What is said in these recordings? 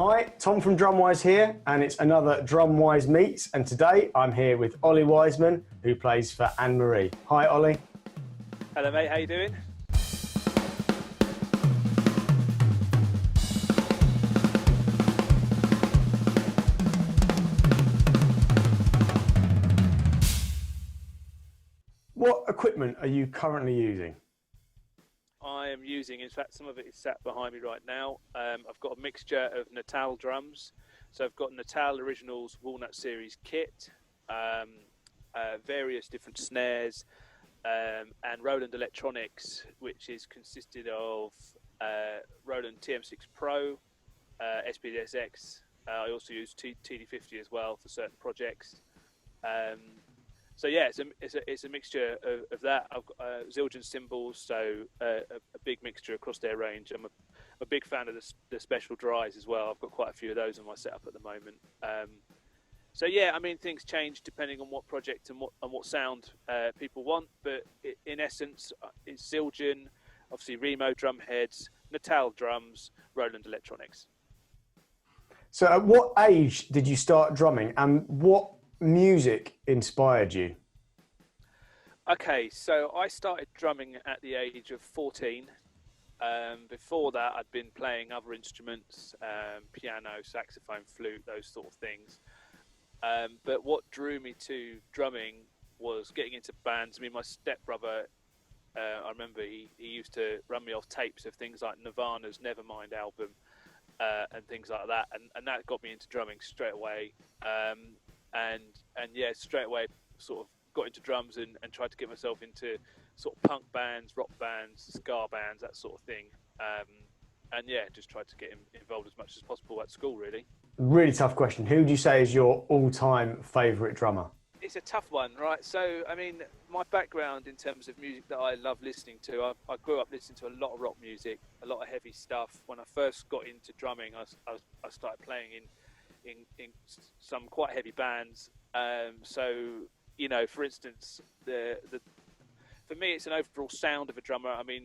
Hi, Tom from DrumWise here, and it's another DrumWise Meets, and today I'm here with Oli Wiseman, who plays for Anne-Marie. Hi, Oli. Hello, mate. How you doing? What equipment are you currently using? I am using, in fact, some of it is sat behind me right now. I've got a mixture of Natal drums. So I've got Natal Originals Walnut Series kit, various different snares, and Roland Electronics, which is consisted of Roland TM6 Pro, SPDSX. I also use TD50 as well for certain projects. So yeah, it's a mixture of that. I've got Zildjian cymbals, so a big mixture across their range. I'm a big fan of the special dries as well. I've got quite a few of those in my setup at the moment. So yeah, I mean, things change depending on what project and what sound people want. But in essence, it's Zildjian, obviously Remo drum heads, Natal drums, Roland Electronics. So at what age did you start drumming, and what music inspired you? Okay, so I started drumming at the age of 14. Before that, I'd been playing other instruments, piano, saxophone, flute, those sort of things. But what drew me to drumming was getting into bands. I mean, my stepbrother, I remember he used to run me off tapes of things like Nirvana's Nevermind album and things like that, and that got me into drumming straight away. And yeah, straight away sort of got into drums and tried to get myself into sort of punk bands, rock bands, ska bands, that sort of thing. And yeah, just tried to get involved as much as possible at school, really. Really tough question. Who would you say is your all-time favourite drummer? It's a tough one, right? So, I mean, my background in terms of music that I love listening to, I grew up listening to a lot of rock music, a lot of heavy stuff. When I first got into drumming, I started playing in some quite heavy bands. So, you know, for instance, for me, it's an overall sound of a drummer. I mean,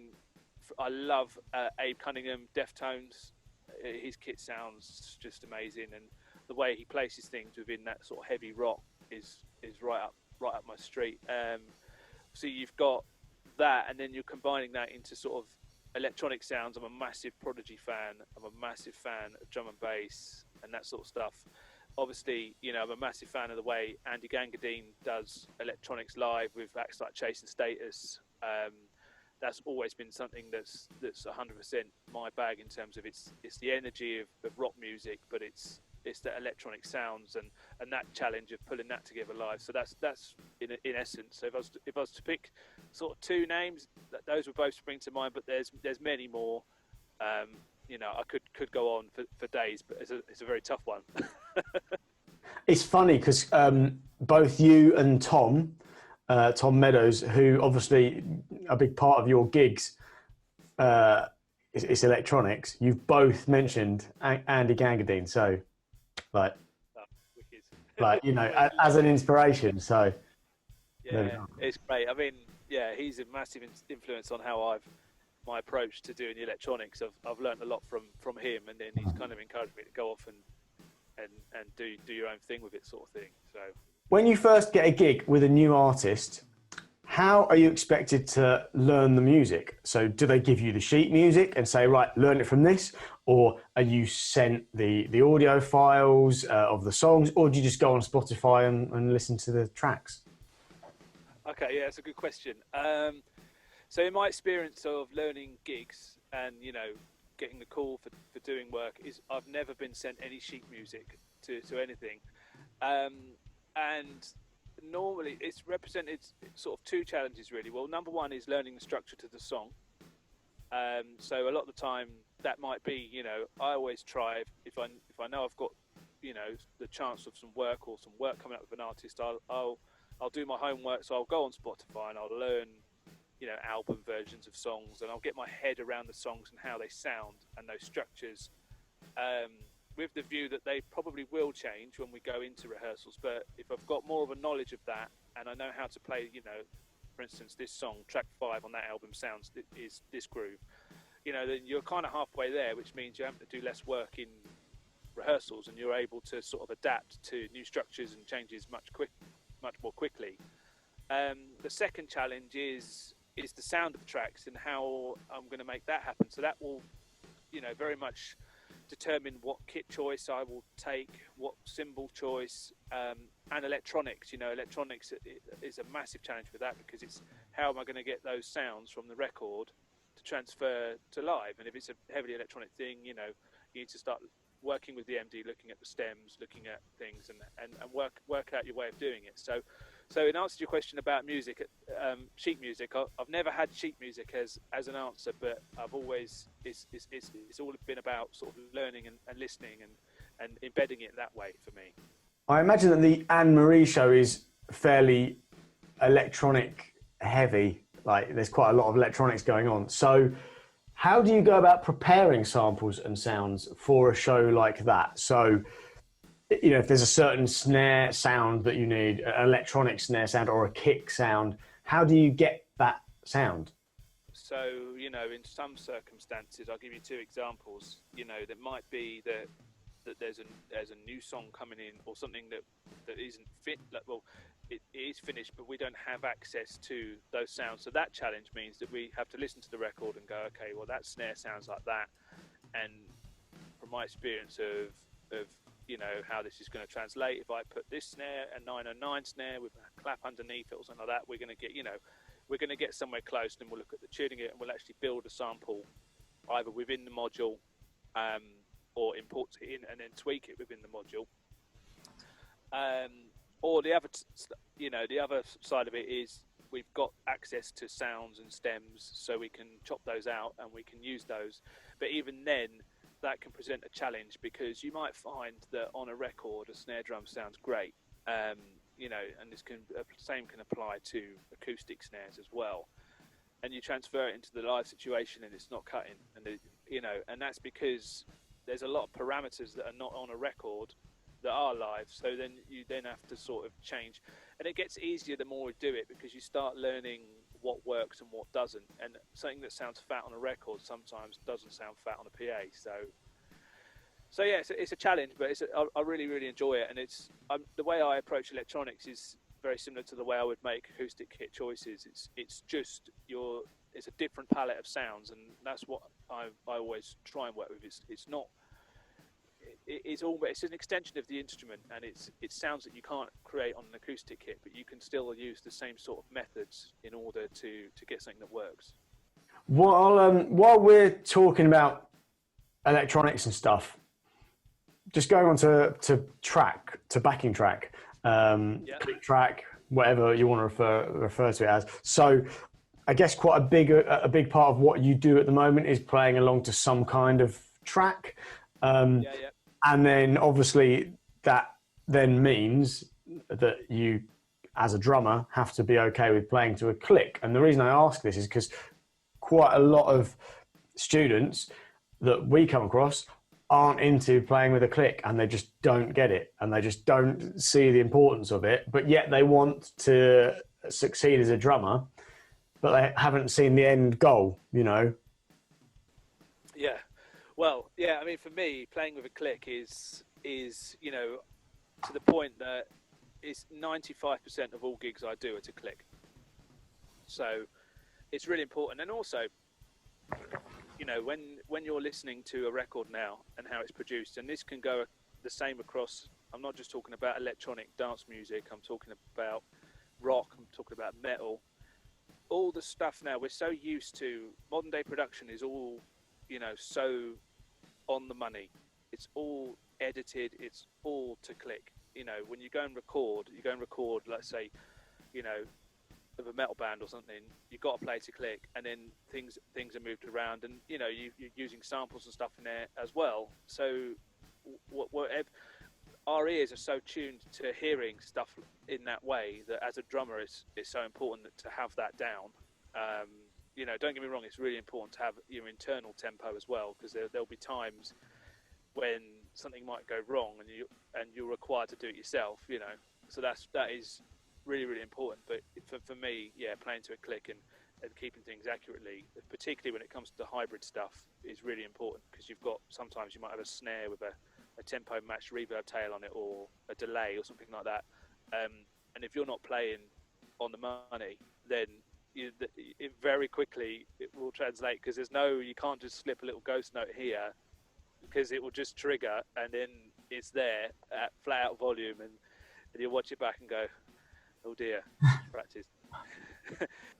I love Abe Cunningham, Deftones. His kit sounds just amazing, and the way he places things within that sort of heavy rock is right up my street. So you've got that, and then you're combining that into sort of electronic sounds. I'm a massive Prodigy fan. I'm a massive fan of drum and bass and that sort of stuff. Obviously, you know, I'm a massive fan of the way Andy Gangadine does electronics live with acts like Chase and Status. That's always been something that's 100% my bag in terms of it's the energy of rock music, but it's the electronic sounds and that challenge of pulling that together live. So that's in essence. So if I was to pick sort of two names, those would both spring to mind. But there's many more. You know, I could go on for days, but it's a very tough one. It's funny because both you and Tom Meadows, who obviously a big part of your gigs is electronics, you've both mentioned Andy Gangadine. So, like, you know, as an inspiration. So, yeah, it's great. I mean, yeah, he's a massive influence on how my approach to doing the electronics. I've learned a lot from him, and then he's kind of encouraged me to go off and do your own thing with it, sort of thing. So when you first get a gig with a new artist, how are you expected to learn the music? So do they give you the sheet music and say, right, learn it from this? Or are you sent the audio files of the songs, or do you just go on Spotify and listen to the tracks? Okay, yeah, that's a good question. So in my experience of learning gigs and, you know, getting the call for doing work, is I've never been sent any sheet music to anything. And normally it's represented sort of two challenges, really. Well, number one is learning the structure to the song. So a lot of the time that might be, you know, I always try, if I know I've got, you know, the chance of some work or some work coming up with an artist, I'll do my homework. So I'll go on Spotify and I'll learn, you know, album versions of songs, and I'll get my head around the songs and how they sound and those structures, with the view that they probably will change when we go into rehearsals. But if I've got more of a knowledge of that and I know how to play, you know, for instance, this song, track 5 on that album sounds is this groove, you know, then you're kind of halfway there, which means you have to do less work in rehearsals, and you're able to sort of adapt to new structures and changes much more quickly. The second challenge is the sound of the tracks and how I'm going to make that happen. So that will, very much determine what kit choice I will take, what cymbal choice, and electronics. Electronics is a massive challenge with that, because it's how am I going to get those sounds from the record to transfer to live. And if it's a heavily electronic thing, you need to start working with the MD, looking at the stems, looking at things, and work out your way of doing it. So in answer to your question about music, sheet music, I've never had sheet music as an answer, but I've always, it's all been about sort of learning and listening and embedding it that way for me. I imagine that the Anne Marie show is fairly electronic heavy, like there's quite a lot of electronics going on. So how do you go about preparing samples and sounds for a show like that? So, if there's a certain snare sound that you need, an electronic snare sound or a kick sound, how do you get that sound? So, in some circumstances, I'll give you two examples. That might be that there's a new song coming in, or something that isn't fit. Well, it is finished, but we don't have access to those sounds. So that challenge means that we have to listen to the record and go, okay, well, that snare sounds like that. And from my experience of how this is going to translate, if I put this snare, a 909 snare with a clap underneath it or something like that, we're going to get somewhere close, and we'll look at the tuning it, and we'll actually build a sample either within the module, or import it in and then tweak it within the module. Or the other side of it is we've got access to sounds and stems, so we can chop those out and we can use those. But even then, that can present a challenge, because you might find that on a record a snare drum sounds great, and the same can apply to acoustic snares as well. And you transfer it into the live situation and it's not cutting, and that's because there's a lot of parameters that are not on a record that are live. So then you have to sort of change, and it gets easier the more we do it, because you start learning what works and what doesn't, and something that sounds fat on a record sometimes doesn't sound fat on a PA. So yeah, it's a challenge, but I really, really enjoy it. And the way I approach electronics is very similar to the way I would make acoustic kit choices. It's a different palette of sounds, and that's what I always try and work with. It's an extension of the instrument, and it's sounds that you can't create on an acoustic kit, but you can still use the same sort of methods in order to get something that works. While we're talking about electronics and stuff, just going on to backing track, click track, whatever you want to refer to it as. So I guess quite a big part of what you do at the moment is playing along to some kind of track. And then obviously that then means that you, as a drummer, have to be okay with playing to a click. And the reason I ask this is because quite a lot of students that we come across aren't into playing with a click, and they just don't get it, and they just don't see the importance of it, but yet they want to succeed as a drummer, but they haven't seen the end goal, Yeah. Well, yeah, I mean, for me, playing with a click is to the point that it's 95% of all gigs I do are to click. So it's really important. And also, when you're listening to a record now and how it's produced, and this can go the same across, I'm not just talking about electronic dance music, I'm talking about rock, I'm talking about metal. All the stuff now, we're so used to, modern day production is all, so on the money. It's all edited, it's all to click. When you go and record, let's say, of a metal band or something, you've got to play to click, and then things are moved around, and you're using samples and stuff in there as well. So our ears are so tuned to hearing stuff in that way that as a drummer it's so important to have that down. Don't get me wrong, it's really important to have your internal tempo as well, because there'll be times when something might go wrong and you're required to do it yourself, so that is really, really important. But for me, playing to a click and keeping things accurately, particularly when it comes to hybrid stuff, is really important, because sometimes you might have a snare with a a tempo matched reverb tail on it or a delay or something like that. And if you're not playing on the money, then it very quickly it will translate, because you can't just slip a little ghost note here, because it will just trigger, and then it's there at flat out volume, and you'll watch it back and go, oh dear, practice.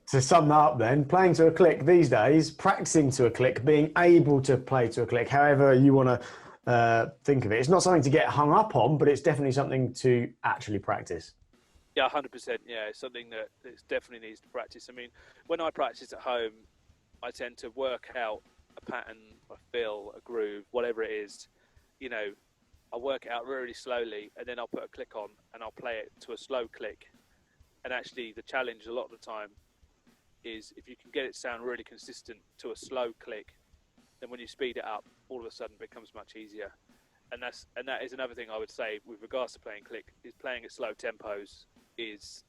To sum that up then, playing to a click these days, practicing to a click, being able to play to a click, however you want to think of it. It's not something to get hung up on, but it's definitely something to actually practice. Yeah, 100%. Yeah, it's something that definitely needs to practice. I mean, when I practice at home, I tend to work out a pattern, a fill, a groove, whatever it is. I'll work it out really slowly, and then I'll put a click on and I'll play it to a slow click. And actually, the challenge a lot of the time is if you can get it to sound really consistent to a slow click, then when you speed it up, all of a sudden it becomes much easier. And that is another thing I would say with regards to playing click, is playing at slow tempos is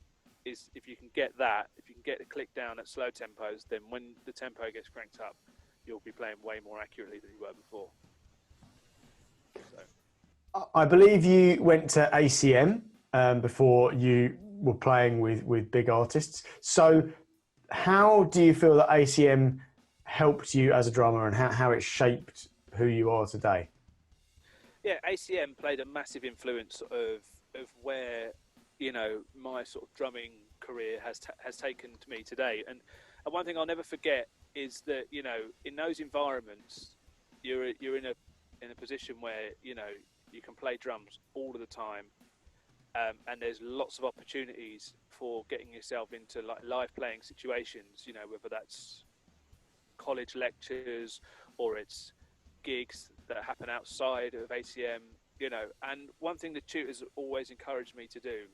if you can get the click down at slow tempos, then when the tempo gets cranked up, you'll be playing way more accurately than you were before. So. I believe you went to ACM before you were playing with big artists. So how do you feel that ACM helped you as a drummer, and how it shaped who you are today? Yeah, ACM played a massive influence of where my sort of drumming career has taken to me today. And one thing I'll never forget is that in those environments, you're in a position where you can play drums all of the time, and there's lots of opportunities for getting yourself into like live playing situations. Whether that's college lectures or it's gigs that happen outside of ACM. And one thing the tutors always encouraged me to do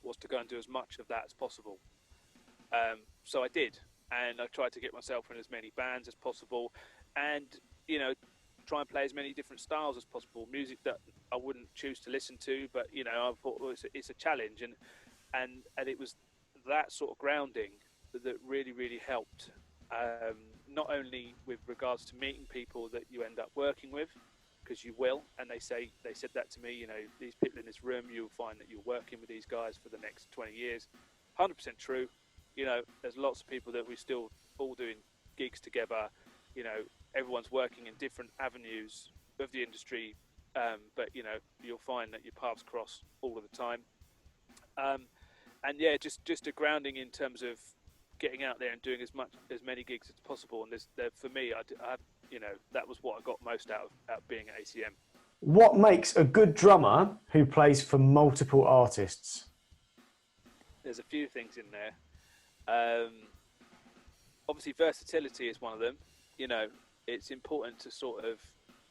was to go and do as much of that as possible. So I did, and I tried to get myself in as many bands as possible, and try and play as many different styles as possible. Music that I wouldn't choose to listen to, but I thought, well, it's a challenge, and it was that sort of grounding that really, really helped. Not only with regards to meeting people that you end up working with, because you will, and they said that to me, these people in this room, you'll find that you're working with these guys for the next 20 years. 100% true. There's lots of people that we're still all doing gigs together. Everyone's working in different avenues of the industry, but you'll find that your paths cross all of the time. And yeah, just a grounding in terms of getting out there and doing as many gigs as possible. And for me, I that was what I got most out of being at ACM. What makes a good drummer who plays for multiple artists? There's a few things in there. Obviously, versatility is one of them. It's important to sort of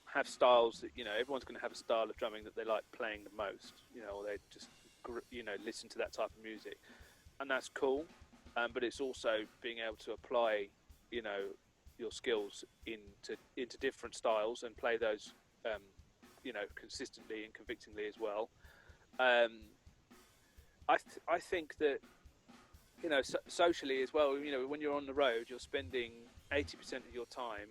have styles that, everyone's going to have a style of drumming that they like playing the most, or they just, listen to that type of music. And that's cool. But it's also being able to apply, your skills into different styles and play those, consistently and convictingly as well. I think that, socially as well, when you're on the road, you're spending 80% of your time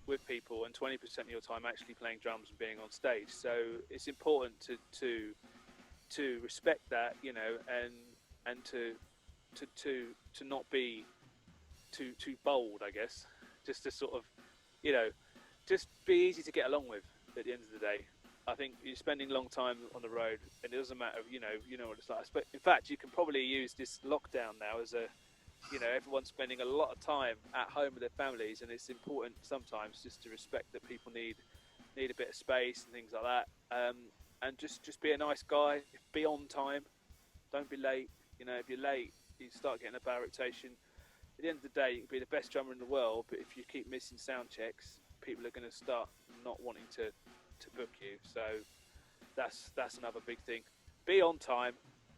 with people and 20% of your time actually playing drums and being on stage. So it's important to respect that, and to not be too bold, I guess. Just to sort of, just be easy to get along with at the end of the day. I think you're spending a long time on the road, and it doesn't matter, you know what it's like. In fact, you can probably use this lockdown now as a, everyone's spending a lot of time at home with their families, and it's important sometimes just to respect that people need a bit of space and things like that. And just be a nice guy, be on time, don't be late. If you're late, you start getting a bad reputation. At the end of the day, you can be the best drummer in the world, but if you keep missing sound checks, people are going to start not wanting to book you. So that's another big thing. Be on time,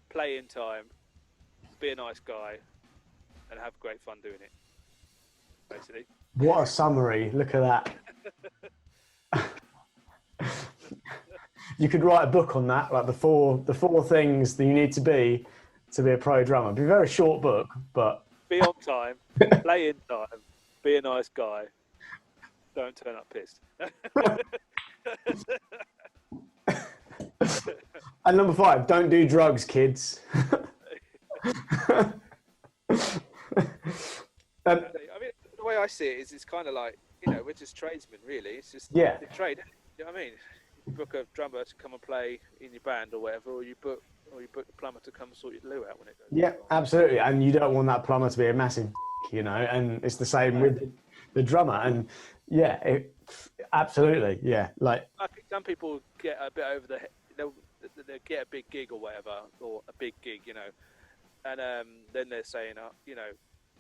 play in time, be a nice guy, and have great fun doing it, basically. What a summary. Look at that. You could write a book on that, like the four things that you need to be a pro drummer. It'd be a very short book, but... Be on time, play in time, be a nice guy, don't turn up pissed. And number 5, don't do drugs, kids. I mean, the way I see it is, it's kind of like, we're just tradesmen, really. It's just Yeah. the trade. You know what I mean? You book a drummer to come and play in your band or whatever, or you book the plumber to come and sort your loo out when it goes. Yeah, absolutely. And you don't want that plumber to be a massive, and it's the same with the drummer. And yeah, absolutely. Yeah, like I think some people get a bit over the head. They'll get a big gig or whatever, or a big gig, and then they're saying,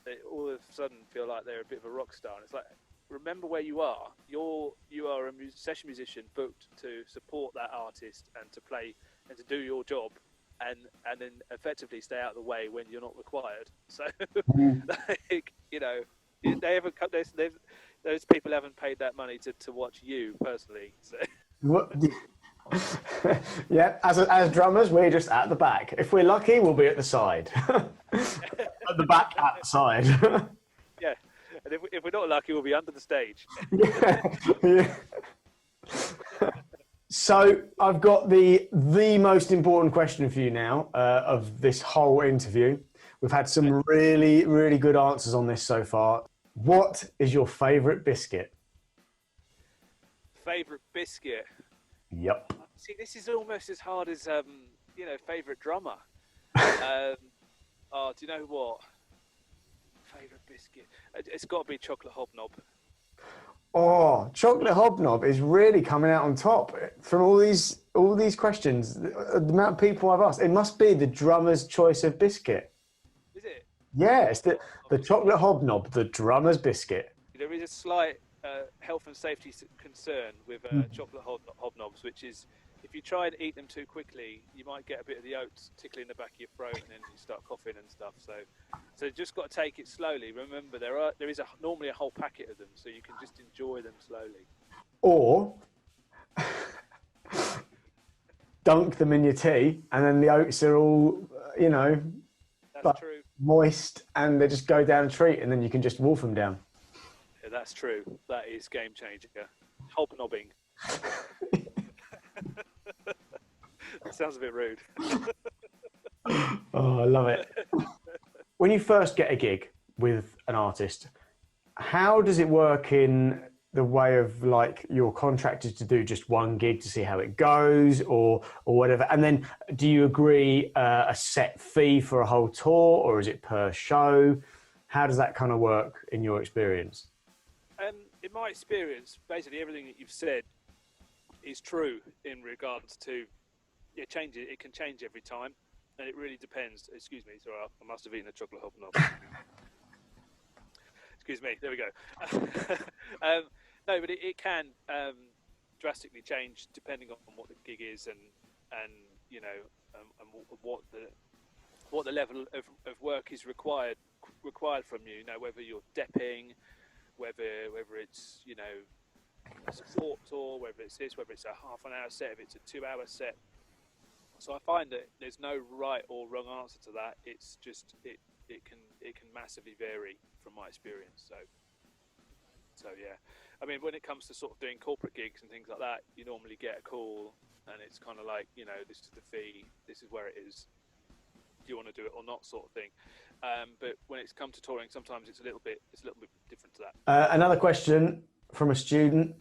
they all of a sudden feel like they're a bit of a rock star. And it's like, remember where you are. You are a session musician booked to support that artist and to play and to do your job, and then effectively stay out of the way when you're not required. So, like, they haven't. Those people haven't paid that money to watch you personally. So. what? Yeah, as drummers, we're just at the back. If we're lucky, we'll be at the side. At the back, at the side. Yeah, and if we're not lucky, we'll be under the stage. Yeah. So I've got the most important question for you now of this whole interview. We've had some really, really good answers on this so far. What is your favourite biscuit? Favourite biscuit? Yep. See, this is almost as hard as favourite drummer. Do you know what? Favourite biscuit? It's got to be chocolate hobnob. Oh, chocolate hobnob is really coming out on top from all these questions. The amount of people I've asked, it must be the drummer's choice of biscuit. Is it? Yeah, it's the chocolate hobnob, the drummer's biscuit. There is a slight health and safety concern with chocolate hobnobs, which is if you try and eat them too quickly, you might get a bit of the oats tickling the back of your throat, and then you start coughing and stuff. So you just got to take it slowly. Remember, there is normally a whole packet of them, so you can just enjoy them slowly. Or dunk them in your tea, and then the oats are all, That's true. moist, and they just go down a treat, and then you can just wolf them down. Yeah, that's true. That is game changer. Hobnobbing. That sounds a bit rude. Oh, I love it. When you first get a gig with an artist, how does it work in the way of like you're contracted to do just one gig to see how it goes or whatever? And then do you agree a set fee for a whole tour, or is it per show? How does that kind of work in your experience? In my experience, basically everything that you've said is true in regards to it can change every time, and it really depends. Excuse me, sorry, I must have eaten a chocolate hobnob. Excuse me, there we go. No, but it can drastically change depending on what the gig is and what the level of work is required from you. Whether you're depping, whether it's a support tour, whether it's this, whether it's a half an hour set, if it's a 2-hour set. So I find that there's no right or wrong answer to that. It's just it can massively vary from my experience. So yeah, I mean, when it comes to sort of doing corporate gigs and things like that, you normally get a call and it's kind of like, this is the fee, this is where it is. Do you want to do it or not, sort of thing. But when it's come to touring, sometimes it's a little bit different to that. Another question from a student: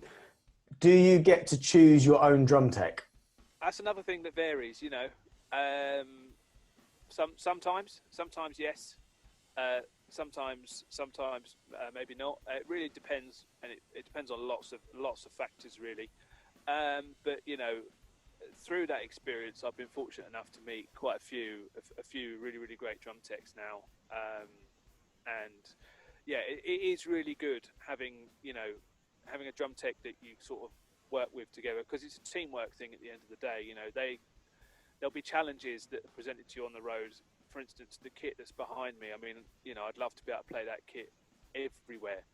do you get to choose your own drum tech? That's another thing that varies, Sometimes yes, sometimes maybe not. It really depends, and it depends on lots of factors, really. But through that experience, I've been fortunate enough to meet quite a few really, really great drum techs now, and yeah, it is really good having a drum tech that you sort of work with together, because it's a teamwork thing at the end of the day. There'll be challenges that are presented to you on the road. For instance, the kit that's behind me, I mean, I'd love to be able to play that kit everywhere,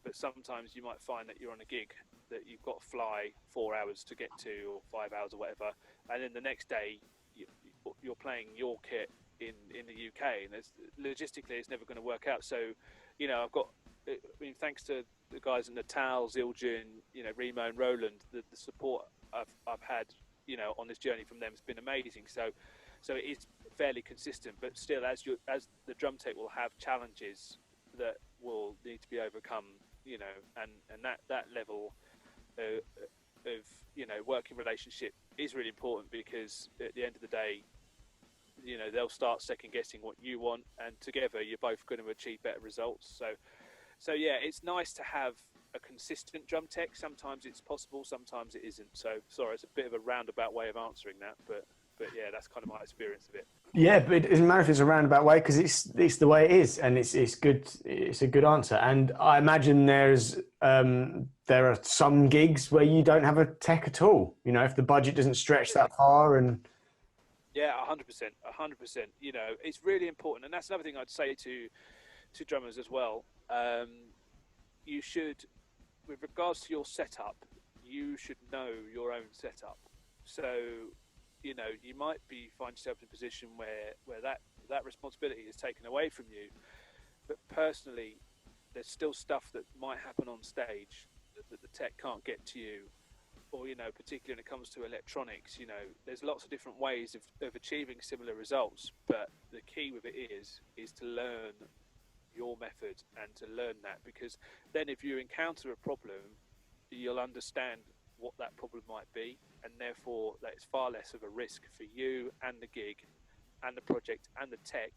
but sometimes you might find that you're on a gig that you've got to fly 4 hours to get to, or 5 hours or whatever, and then the next day you're playing your kit in the UK, and logistically it's never going to work out. So, you know, I mean, thanks to the guys in Natal, Zildjian, you know, Remo and Roland, the support I've had, you know, on this journey from them has been amazing. So it is fairly consistent, but still, as the drum tech will have challenges that will need to be overcome, you know, and that level of, you know, working relationship is really important, because at the end of the day, you know, they'll start second guessing what you want, and together you're both going to achieve better results. So yeah, it's nice to have a consistent drum tech. Sometimes it's possible, sometimes it isn't. So sorry, it's a bit of a roundabout way of answering that, but yeah, that's kind of my experience of it. Yeah, but it doesn't matter if it's a roundabout way, because it's the way it is, and it's good. It's a good answer. And I imagine there are some gigs where you don't have a tech at all. You know, if the budget doesn't stretch that far, and yeah, 100%. You know, it's really important, and that's another thing I'd say to drummers as well. You should, with regards to your setup, you should know your own setup. So, you know, you might find yourself in a position where that responsibility is taken away from you. But personally, there's still stuff that might happen on stage that the tech can't get to you. Or, you know, particularly when it comes to electronics, you know, there's lots of different ways of achieving similar results. But the key with it is to learn your method and to learn that, because then if you encounter a problem, you'll understand what that problem might be, and therefore that is far less of a risk for you and the gig and the project and the tech,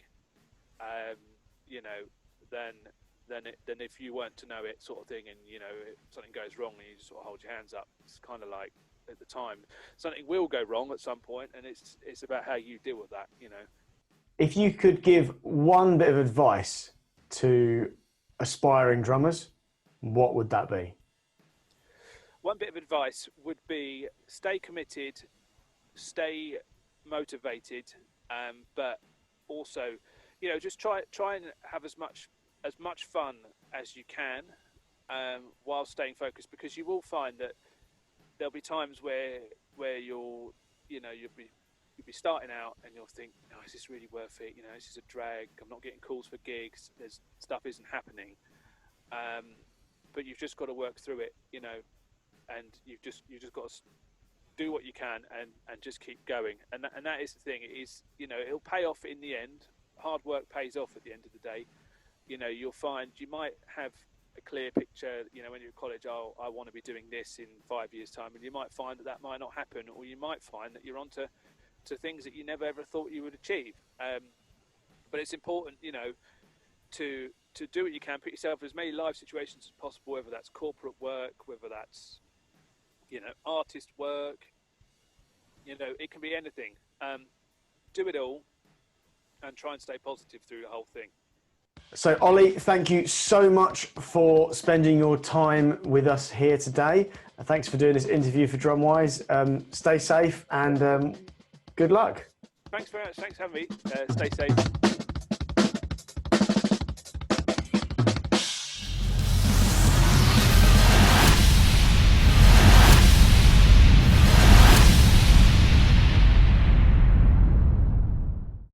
you know, than if you weren't to know it, sort of thing. And, you know, if something goes wrong and you just sort of hold your hands up, it's kind of like, at the time something will go wrong at some point, and it's about how you deal with that, you know. if you could give one bit of advice to aspiring drummers, what would that be? One bit of advice would be stay committed, stay motivated, but also, you know, just try and have as much fun as you can, while staying focused, because you will find that there'll be times where you'll be starting out and you'll think, no, is this really worth it? You know, this is a drag. I'm not getting calls for gigs. There's stuff isn't happening. But you've just got to work through it, you know, and you've just got to do what you can and just keep going. And that is the thing. It is, you know, it'll pay off in the end. Hard work pays off at the end of the day. You know, you'll find you might have a clear picture, you know, when you're at college, oh, I want to be doing this in 5 years' time, and you might find that might not happen, or you might find that you're onto things that you never ever thought you would achieve. But it's important, you know, to do what you can, put yourself in as many live situations as possible, whether that's corporate work, whether that's, you know, artist work, you know, it can be anything. Do it all and try and stay positive through the whole thing. So, Oli, thank you so much for spending your time with us here today. Thanks for doing this interview for DrumWise. Stay safe and good luck. Thanks very much. Thanks for having me. Stay safe.